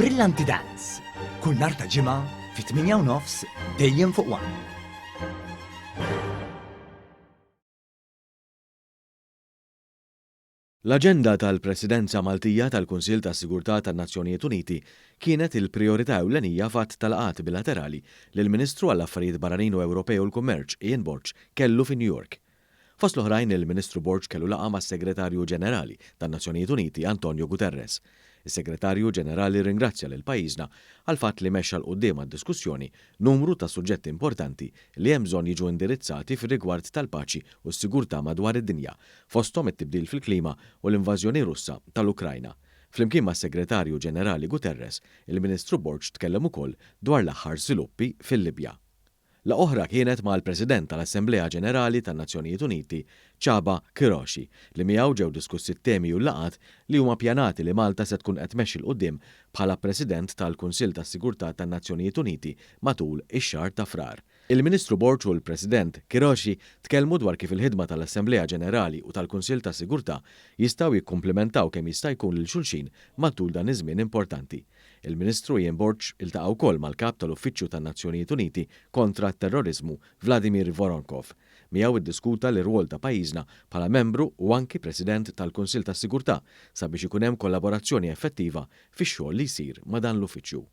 Brillanti Dance. Kull nhar ta' ġimgħa fit-8:30 dejjem fuq One. L-aġenda tal-Presidenza Maltija tal-Kunsill tas-Sigurtà tan-Nazzjonijiet Uniti kienet il-prijorità ewlenija fatt tal-qagħat bilaterali li l-Ministru għall-Affarijiet Barranin u Ewropej u l-Kummerċ Ian Borg kellu fi New York. Fost l-oħrajn il-Ministru Borg kellu laqgħa mas-Segretarju Ġenerali tan-Nazzjonijiet Uniti Antonio Guterres. Is-Segretarju Ġenerali ringrazzja lil pajjiżna għal fatt li mexxa l quddiem għad-diskussjoni numru ta' suġġetti importanti li hemm bżonn jiġu indirizzati fir-rigward tal-paċi u s-sigurtà madwar id-dinja, fosthom it-tibdil fil-klima u l-invażjoni Russa tal-Ukrajna. Flimkien mas-Segretarju Ġenerali Guterres, il-Ministru Borg tkellem ukoll dwar l-aħħar żviluppi fil-Libja. La oħra kienet mal-President tal-Assemblea Ġenerali tan-Nazzjonijiet Uniti, Csaba Kőrösi, li miegħu ġew diskussi t-temi u l-laqgħat li huma ppjanati li Malta se tkun qed tmexxi l quddiem bħala President tal-Kunsill tas-Sigurtà tan-Nazzjonijiet Uniti matul ix-xahar ta' Frar. Il-Ministru Borg u l-President Kőrösi tkellmu dwar kif il-ħidma tal-Assemblea Ġenerali u tal-Kunsill tas-Sigurtà jistgħu jikkumplementaw kemm jista' jkun lil xulxin matul dan iż-żmien importanti. Il-Ministru Ian Borg iltaqa' wkoll mal-Kap tal-Uffiċċju tan-Nazzjonijiet Uniti kontra t-terrorizmu Vladimir Voronkov. Miegħu iddiskuta l-irwol ta' pajjiżna bħala membru u anki President tal-Kunsill tas-Sigurtà sabiex ikun hemm kollaborazzjoni effettiva fix-xogħol li jsir ma' dan l-uffiċċju.